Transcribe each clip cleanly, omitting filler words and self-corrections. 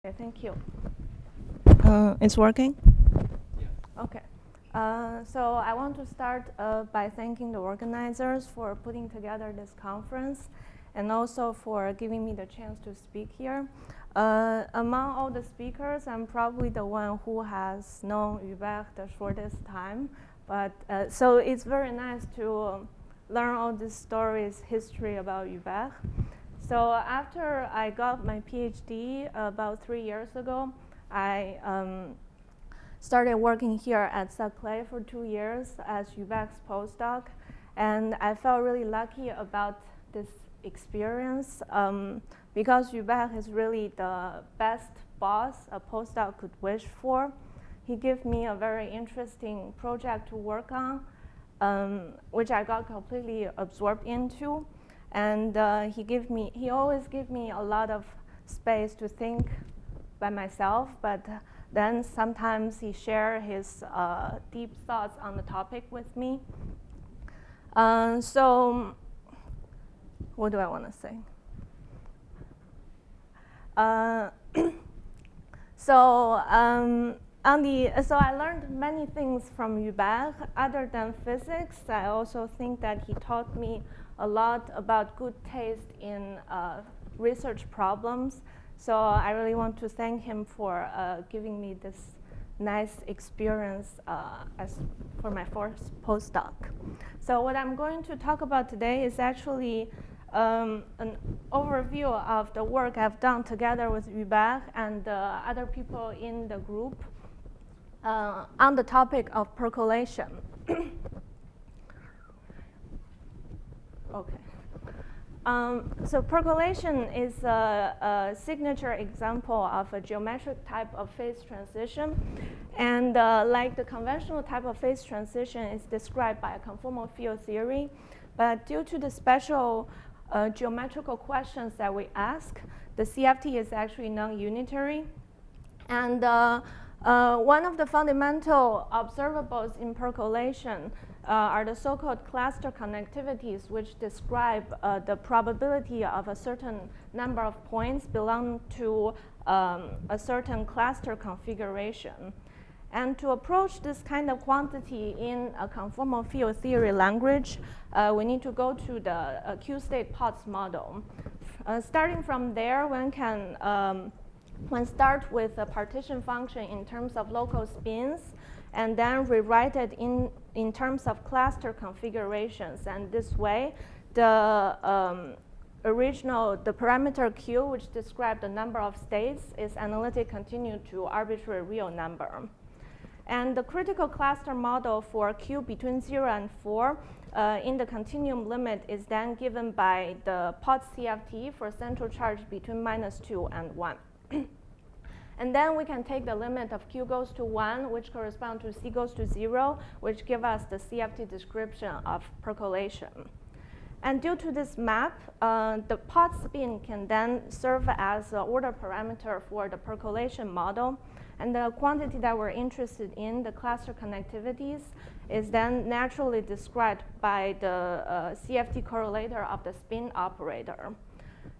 Okay, thank you. It's working? Yeah. Okay. So I want to start by thanking the organizers for putting together this conference and also for giving me the chance to speak here. Among all the speakers, I'm probably the one who has known Hubert the shortest time. But so it's very nice to learn all these stories, history about Hubert. So after I got my PhD about 3 years ago, I started working here at Saclay for 2 years as Hubert's postdoc. And I felt really lucky about this experience because Hubert is really the best boss a postdoc could wish for. He gave me a very interesting project to work on, which I got completely absorbed into. And he always gave me a lot of space to think by myself, but then sometimes he shared his deep thoughts on the topic with me. So what do I want to say? So I learned many things from Hubert. Other than physics, I also think that he taught me a lot about good taste in research problems. So I really want to thank him for giving me this nice experience for my first postdoc. So what I'm going to talk about today is actually an overview of the work I've done together with Hubert and other people in the group on the topic of percolation. Okay. So percolation is a signature example of a geometric type of phase transition. And like the conventional type of phase transition is described by a conformal field theory. But due to the special geometrical questions that we ask, the CFT is actually non-unitary. And one of the fundamental observables in percolation are the so-called cluster connectivities, which describe the probability of a certain number of points belong to a certain cluster configuration. And to approach this kind of quantity in a conformal field theory language, we need to go to the Q-state Potts model. Starting from there, one can start with a partition function in terms of local spins, and then rewrite it in terms of cluster configurations. And this way, the parameter Q, which describes the number of states, is analytic continued to arbitrary real number. And the critical cluster model for Q between 0 and 4 in the continuum limit is then given by the Potts CFT for central charge between -2 and 1. And then we can take the limit of Q goes to 1, which corresponds to C goes to 0, which give us the CFT description of percolation. And due to this map, the Potts spin can then serve as an order parameter for the percolation model. And the quantity that we're interested in, the cluster connectivities, is then naturally described by the CFT correlator of the spin operator.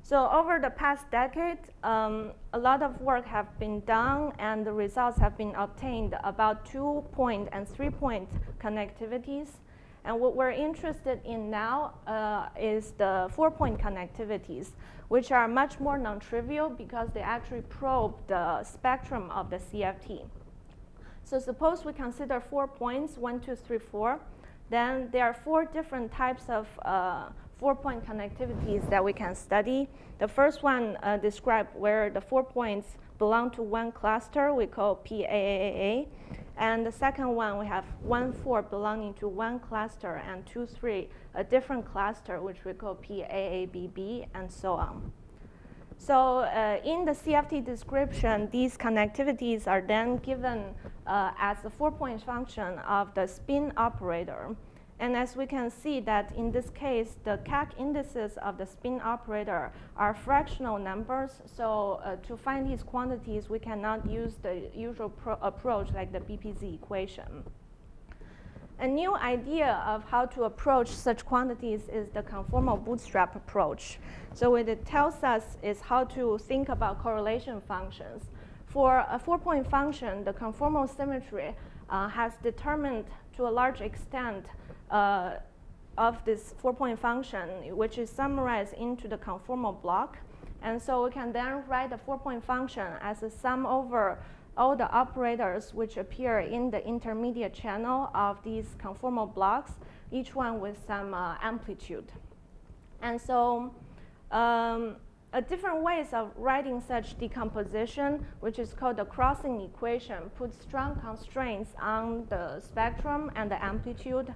So over the past decade, a lot of work have been done, and the results have been obtained about 2-point and 3-point connectivities. And what we're interested in now is the 4-point connectivities, which are much more non-trivial because they actually probe the spectrum of the CFT. So suppose we consider 4 points, 1, 2, 3, 4. Then there are 4 different types of 4-point connectivities that we can study. The first one describes where the 4 points belong to one cluster, we call PAAA. And the second one, we have 1, 4 belonging to one cluster, and 2, 3, a different cluster, which we call PAABB, and so on. So in the CFT description, these connectivities are then given as a 4-point function of the spin operator. And as we can see that in this case, the CAC indices of the spin operator are fractional numbers. So to find these quantities, we cannot use the usual approach like the BPZ equation. A new idea of how to approach such quantities is the conformal bootstrap approach. So what it tells us is how to think about correlation functions. for a 4-point function, the conformal symmetry has determined to a large extent of this 4-point function, which is summarized into the conformal block. And so we can then write the 4-point function as a sum over all the operators which appear in the intermediate channel of these conformal blocks, each one with some amplitude. And so different ways of writing such decomposition, which is called the crossing equation, puts strong constraints on the spectrum and the amplitude.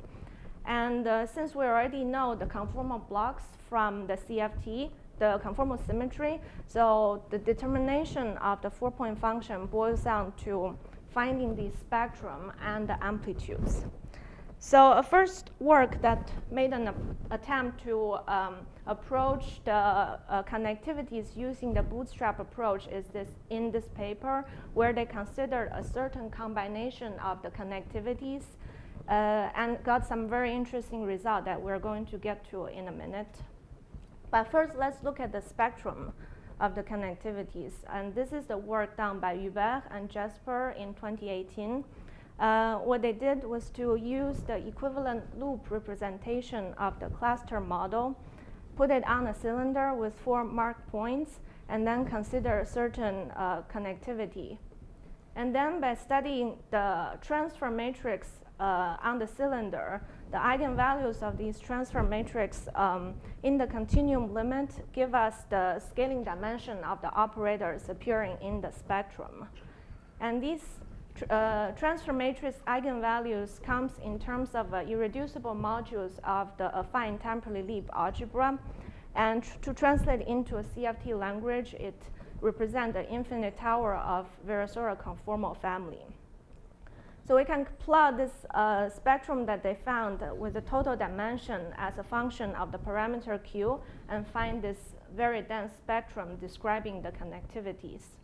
And since we already know the conformal blocks from the CFT, the conformal symmetry, so the determination of the 4-point function boils down to finding the spectrum and the amplitudes. So a first work that made an attempt to approach the connectivities using the bootstrap approach is in this paper, where they considered a certain combination of the connectivities and got some very interesting result that we're going to get to in a minute. But first, let's look at the spectrum of the connectivities. And this is the work done by Hubert and Jasper in 2018. What they did was to use the equivalent loop representation of the cluster model, put it on a cylinder with 4 marked points, and then consider a certain connectivity. And then by studying the transfer matrix on the cylinder, the eigenvalues of these transfer matrix in the continuum limit give us the scaling dimension of the operators appearing in the spectrum. And these transfer matrix eigenvalues comes in terms of irreducible modules of the affine temporally leap algebra. And to translate into a CFT language, it represents the infinite tower of Virasoro conformal family. So we can plot this spectrum that they found with the total dimension as a function of the parameter Q and find this very dense spectrum describing the connectivities.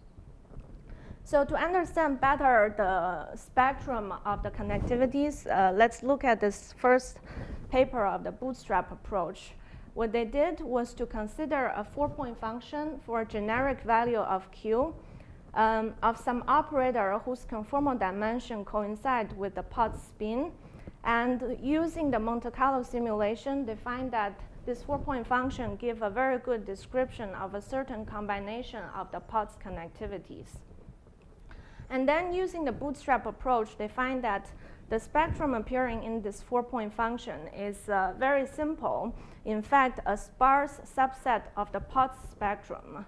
So to understand better the spectrum of the connectivities, let's look at this first paper of the bootstrap approach. What they did was to consider a 4-point function for a generic value of Q of some operator whose conformal dimension coincides with the Potts spin. And using the Monte Carlo simulation, they find that this 4-point function gives a very good description of a certain combination of the Potts connectivities. And then using the bootstrap approach, they find that the spectrum appearing in this 4-point function is very simple. In fact, a sparse subset of the Potts spectrum.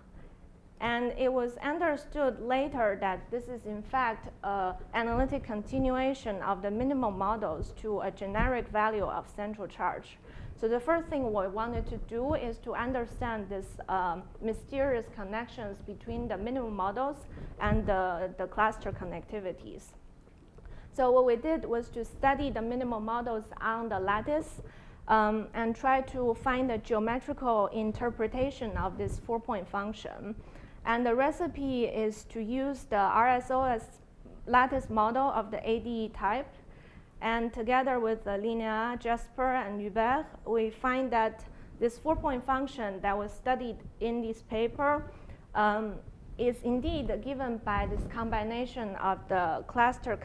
And it was understood later that this is in fact an analytic continuation of the minimal models to a generic value of central charge. So the first thing we wanted to do is to understand this mysterious connections between the minimal models and the cluster connectivities. So what we did was to study the minimal models on the lattice and try to find a geometrical interpretation of this 4-point function. And the recipe is to use the RSOS lattice model of the ADE type. And together with Linnea, Jasper, and Hubert, we find that this 4-point function that was studied in this paper is indeed given by this combination of the cluster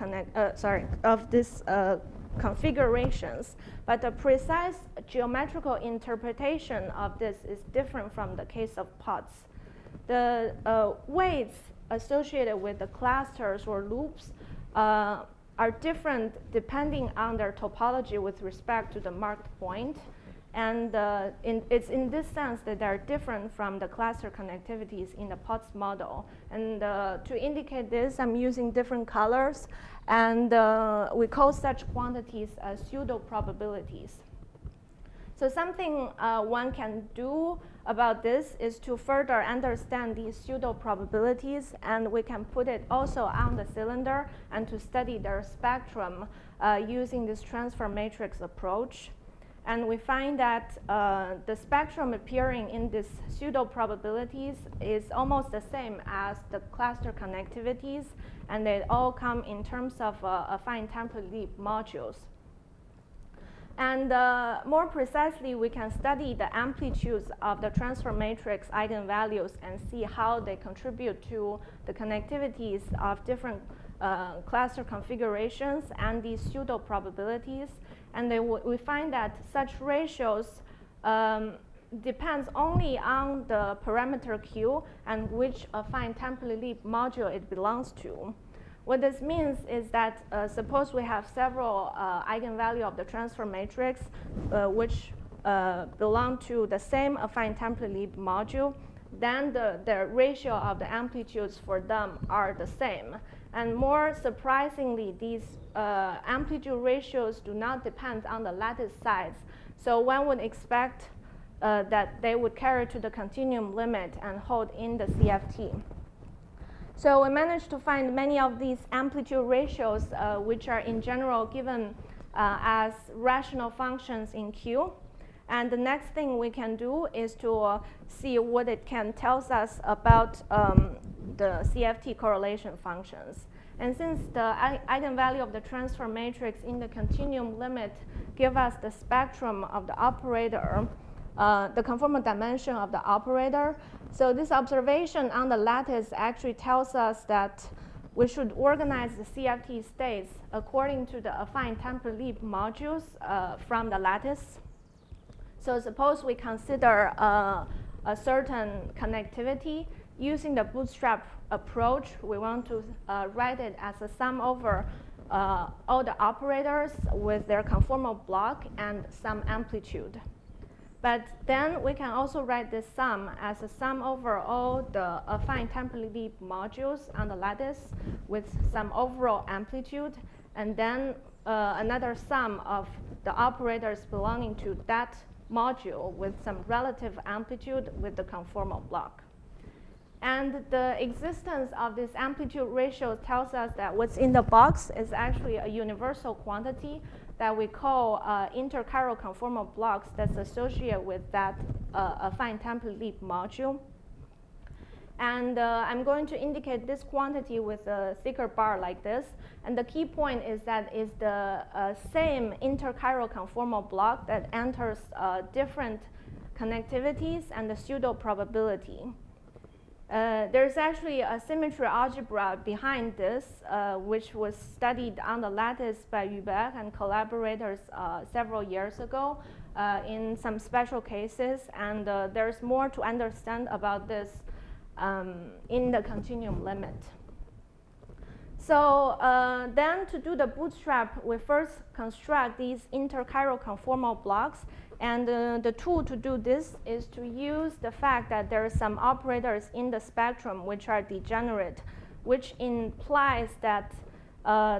configurations. But the precise geometrical interpretation of this is different from the case of Potts. The weights associated with the clusters or loops are different depending on their topology with respect to the marked point. And it's in this sense that they're different from the cluster connectivities in the Potts model. And to indicate this, I'm using different colors. And we call such quantities as pseudo-probabilities. So something one can do about this is to further understand these pseudo-probabilities, and we can put it also on the cylinder and to study their spectrum using this transfer matrix approach. And we find that the spectrum appearing in these pseudo-probabilities is almost the same as the cluster connectivities, and they all come in terms of affine temporally leap modules. And more precisely, we can study the amplitudes of the transfer matrix eigenvalues and see how they contribute to the connectivities of different cluster configurations and these pseudo probabilities. And we find that such ratios depends only on the parameter Q and which affine temporally leap module it belongs to. What this means is that suppose we have several eigenvalue of the transfer matrix which belong to the same affine temporally leap module, then the ratio of the amplitudes for them are the same. And more surprisingly, these amplitude ratios do not depend on the lattice size. So one would expect that they would carry to the continuum limit and hold in the CFT. So we managed to find many of these amplitude ratios which are in general given as rational functions in Q. And the next thing we can do is to see what it can tell us about the CFT correlation functions. And since the eigenvalue of the transfer matrix in the continuum limit give us the spectrum of the operator, the conformal dimension of the operator, so this observation on the lattice actually tells us that we should organize the CFT states according to the affine temporal leap modules from the lattice. So suppose we consider a certain connectivity. Using the bootstrap approach, we want to write it as a sum over all the operators with their conformal block and some amplitude. But then we can also write this sum as a sum over all the affine temporally leap modules on the lattice with some overall amplitude, and then another sum of the operators belonging to that module with some relative amplitude with the conformal block. And the existence of this amplitude ratio tells us that what's in the box is actually a universal quantity that we call interchiral conformal blocks that's associated with that affine temporal leap module. And I'm going to indicate this quantity with a thicker bar like this. And the key point is that it's the same interchiral conformal block that enters different connectivities and the pseudo probability. There's actually a symmetry algebra behind this, which was studied on the lattice by Hubert and collaborators several years ago in some special cases. And there's more to understand about this in the continuum limit. So then to do the bootstrap, we first construct these interchiral conformal blocks. And the tool to do this is to use the fact that there are some operators in the spectrum which are degenerate, which implies that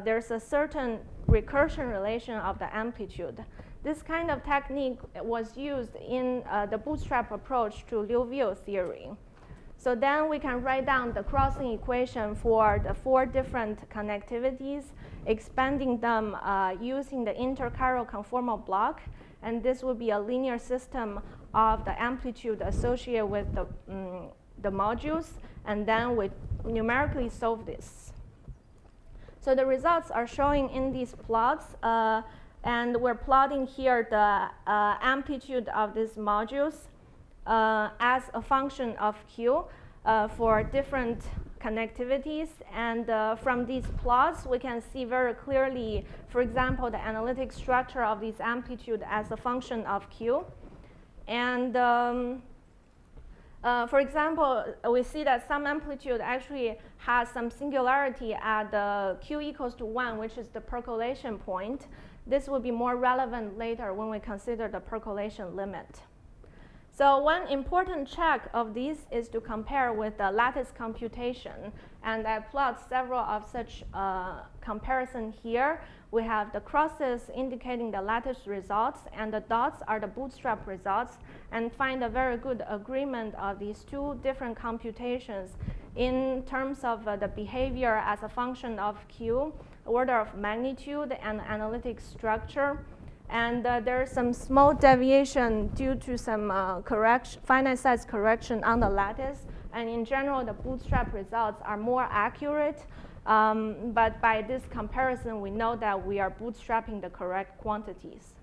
there's a certain recursion relation of the amplitude. This kind of technique was used in the bootstrap approach to Liouville theory. So then we can write down the crossing equation for the 4 different connectivities, expanding them using the interchiral conformal block. And this will be a linear system of the amplitude associated with the modules. And then we numerically solve this. So the results are showing in these plots. And we're plotting here the amplitude of these modules as a function of Q for different connectivities. And from these plots, we can see very clearly, for example, the analytic structure of this amplitude as a function of Q. And for example, we see that some amplitude actually has some singularity at the Q equals to 1, which is the percolation point. This will be more relevant later when we consider the percolation limit. So one important check of these is to compare with the lattice computation. And I plot several of such comparison here. We have the crosses indicating the lattice results, and the dots are the bootstrap results, and find a very good agreement of these 2 different computations in terms of the behavior as a function of Q, order of magnitude, and analytic structure. And there's some small deviation due to some finite size correction on the lattice. And in general, the bootstrap results are more accurate. But by this comparison, we know that we are bootstrapping the correct quantities.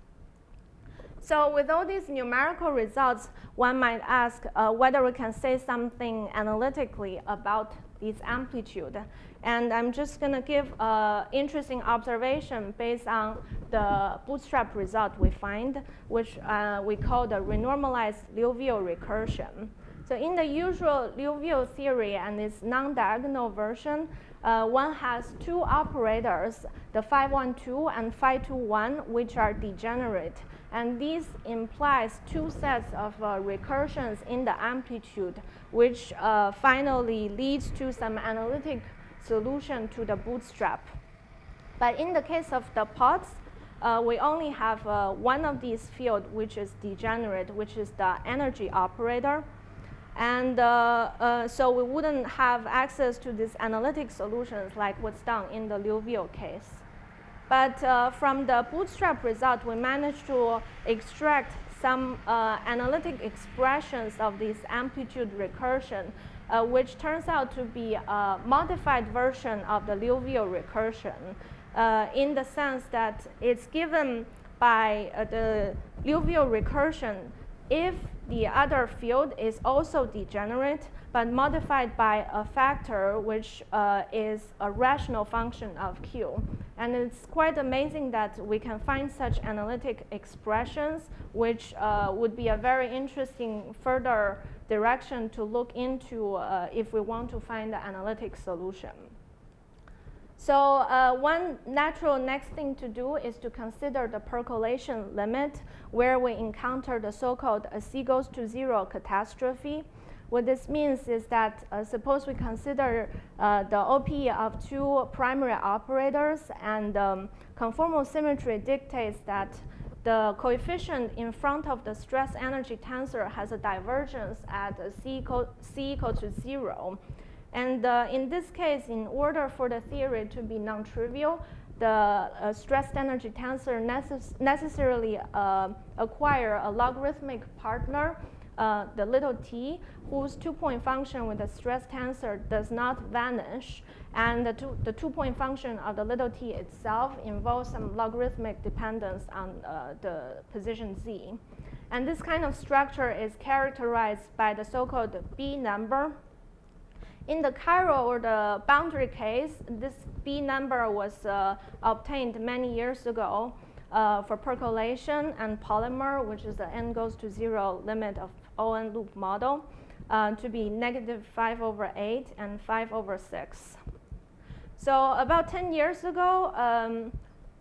So with all these numerical results, one might ask whether we can say something analytically about this amplitude. And I'm just going to give an interesting observation based on the bootstrap result we find, which we call the renormalized Liouville recursion. So in the usual Liouville theory and its non-diagonal version, one has two operators, the phi12 and phi21, which are degenerate. And this implies two sets of recursions in the amplitude, which finally leads to some analytic solution to the bootstrap. But in the case of the Potts, we only have one of these fields, which is degenerate, which is the energy operator. And so we wouldn't have access to these analytic solutions like what's done in the Liouville case. But from the bootstrap result, we managed to extract some analytic expressions of this amplitude recursion, which turns out to be a modified version of the Liouville recursion, in the sense that it's given by the Liouville recursion if the other field is also degenerate, but modified by a factor which is a rational function of Q. And it's quite amazing that we can find such analytic expressions, which would be a very interesting further direction to look into if we want to find the analytic solution. So one natural next thing to do is to consider the percolation limit, where we encounter the so-called C goes to 0 catastrophe. What this means is that suppose we consider the OPE of two primary operators, and conformal symmetry dictates that the coefficient in front of the stress energy tensor has a divergence at C equal to 0. And in this case, in order for the theory to be non-trivial, the stress energy tensor necessarily acquire a logarithmic partner, the little t, whose two-point function with the stress tensor does not vanish. And the two-point function of the little t itself involves some logarithmic dependence on the position z. And this kind of structure is characterized by the so-called B number. In the chiral or the boundary case, this B number was obtained many years ago for percolation and polymer, which is the n goes to 0 limit of ON loop model, to be -5/8 and 5/6. So about 10 years ago,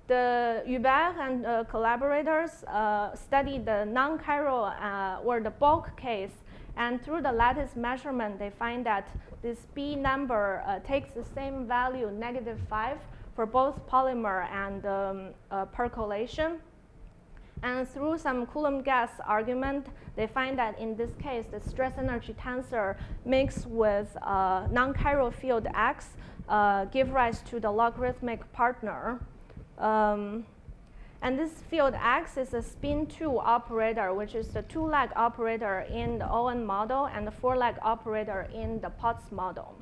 the Hubert and collaborators studied the non-chiral or the bulk case, and through the lattice measurement, they find that this B number takes the same value, -5, for both polymer and percolation. And through some Coulomb gas argument, they find that in this case, the stress energy tensor mixed with non-chiral field X give rise to the logarithmic partner. And this field X is a spin 2 operator, which is the 2-leg operator in the ON model and the 4-leg operator in the Potts model.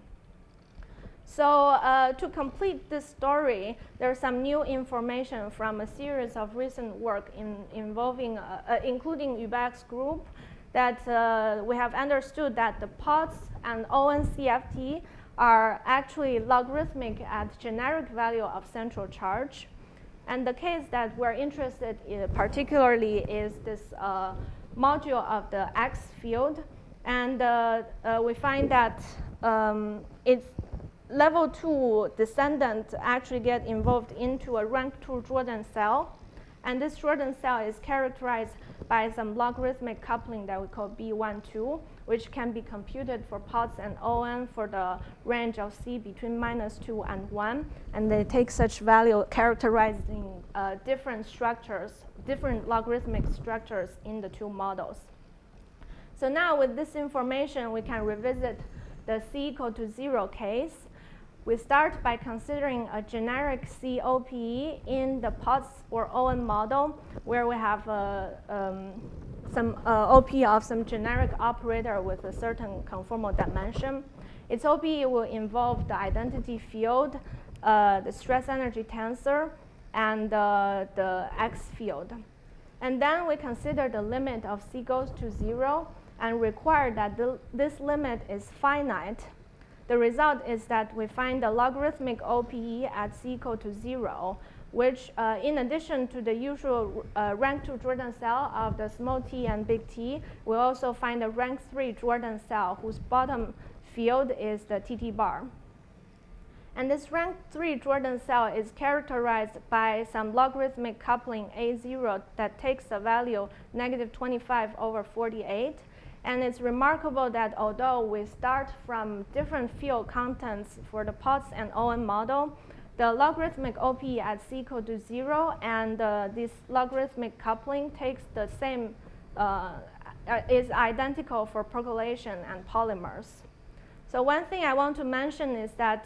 So to complete this story, there's some new information from a series of recent work involving, including Hubert's group, that we have understood that the Potts and ON CFT are actually logarithmic at generic value of central charge. And the case that we're interested in particularly is this module of the X field. And we find that its level 2 descendant actually get involved into a rank 2 Jordan cell. And this Jordan cell is characterized by some logarithmic coupling that we call B12, which can be computed for Potts and ON for the range of C between -2 and 1. And they take such value characterizing different structures, different logarithmic structures in the two models. So now with this information, we can revisit the C equal to 0 case. We start by considering a generic COPE in the Potts or ON model, where we have some OPE of some generic operator with a certain conformal dimension. Its OPE will involve the identity field, the stress energy tensor, and the X field. And then we consider the limit of c goes to 0 and require that this limit is finite. The result is that we find the logarithmic OPE at c equal to 0, which in addition to the usual rank 2 Jordan cell of the small t and big T, we also find a rank 3 Jordan cell whose bottom field is the TT bar. And this rank 3 Jordan cell is characterized by some logarithmic coupling A0 that takes the value -25/48. And it's remarkable that although we start from different field contents for the Potts and Owen model, the logarithmic OPE at c equal to 0 and this logarithmic coupling takes the same, is identical for percolation and polymers. So one thing I want to mention is that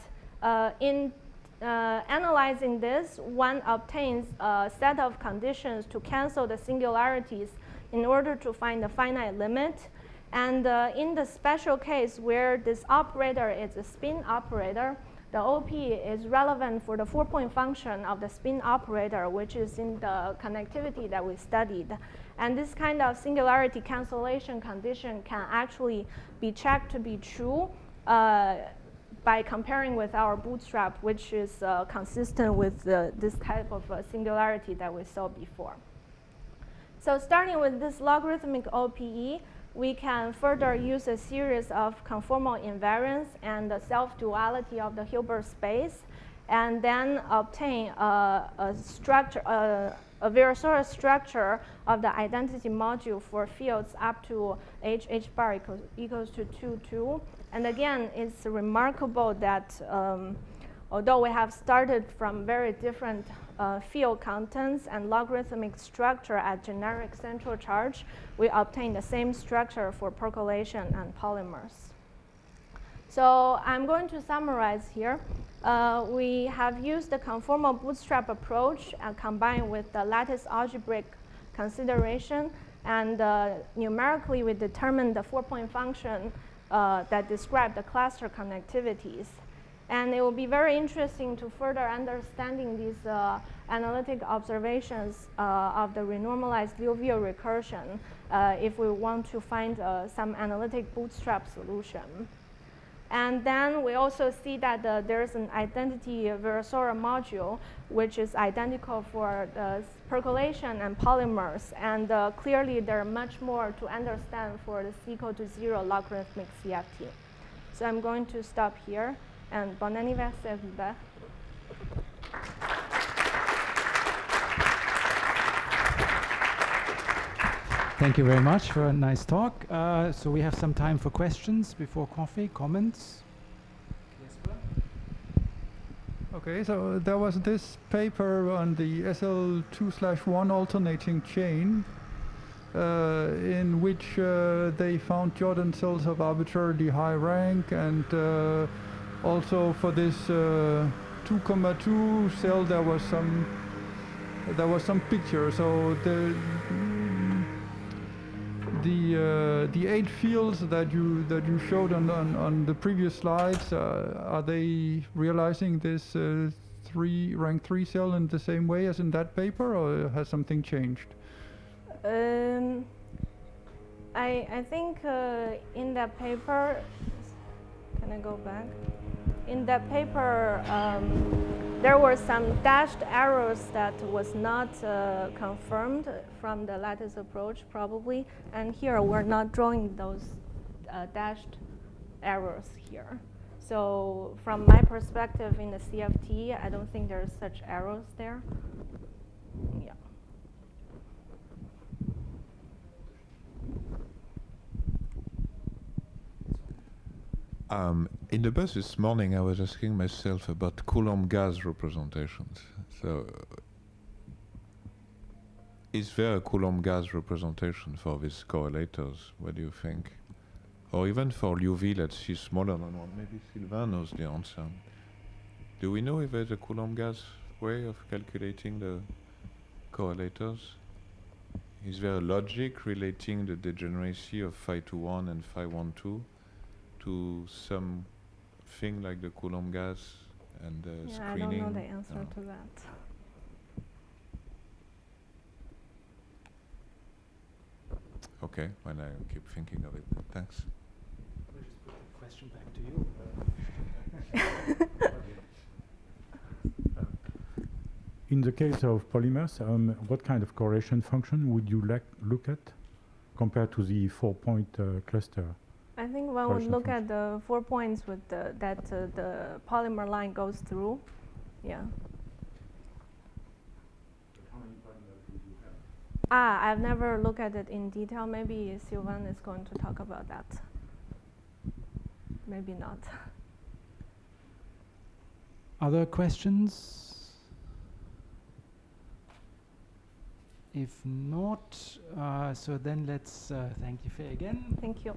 in analyzing this, one obtains a set of conditions to cancel the singularities in order to find the finite limit. And in the special case where this operator is a spin operator, the OP is relevant for the 4-point function of the spin operator, which is in the connectivity that we studied. And this kind of singularity cancellation condition can actually be checked to be true by comparing with our bootstrap, which is consistent with this type of singularity that we saw before. So starting with this logarithmic OPE, we can further use a series of conformal invariants and the self-duality of the Hilbert space, and then obtain a structure, a Virasoro structure of the identity module for fields up to h bar equals to 2, 2. And again, it's remarkable that although we have started from very different field contents and logarithmic structure at generic central charge, we obtain the same structure for percolation and polymers. So I'm going to summarize here. We have used the conformal bootstrap approach combined with the lattice algebraic consideration, and numerically we determined the 4-point function that describe the cluster connectivities. And it will be very interesting to further understanding these analytic observations of the renormalized Liouville recursion if we want to find some analytic bootstrap solution. And then we also see that there's an identity Virasoro module, which is identical for the percolation and polymers. And clearly, there are much more to understand for the c equal to 0 logarithmic CFT. So I'm going to stop here. And bon anniversaire, Hubert. Thank you very much for a nice talk. So we have some time for questions before coffee, comments. Okay, so there was this paper on the SL2/1 alternating chain in which they found Jordan cells of arbitrarily high rank, and also for this 2,2 cell there was some picture. So the 8 fields that you showed on the previous slides, are they realizing this rank 3 cell in the same way as in that paper, or has something changed? I think in that paper, can I go back? In that paper, there were some dashed arrows that was not confirmed from the lattice approach, probably. And here we're not drawing those dashed arrows here. So from my perspective in the CFT, I don't think there's such arrows there. Yeah. In the bus this morning, I was asking myself about Coulomb gas representations. So, is there a Coulomb gas representation for these correlators? What do you think? Or even for Liouville, let's see smaller than one. Maybe Sylvain knows the answer. Do we know if there's a Coulomb gas way of calculating the correlators? Is there a logic relating the degeneracy of phi21 and phi12 to something like the Coulomb gas and screening? I don't know the answer to that. Okay, when I keep thinking of it. Thanks. I'll just put the question back to you. In the case of polymers, what kind of correlation function would you look at compared to the 4-point cluster? I think one would look at the 4 points with the polymer line goes through. Yeah. How many polymers would you have? I've never looked at it in detail. Maybe Sylvain is going to talk about that. Maybe not. Other questions? If not, so then let's thank Yife again. Thank you.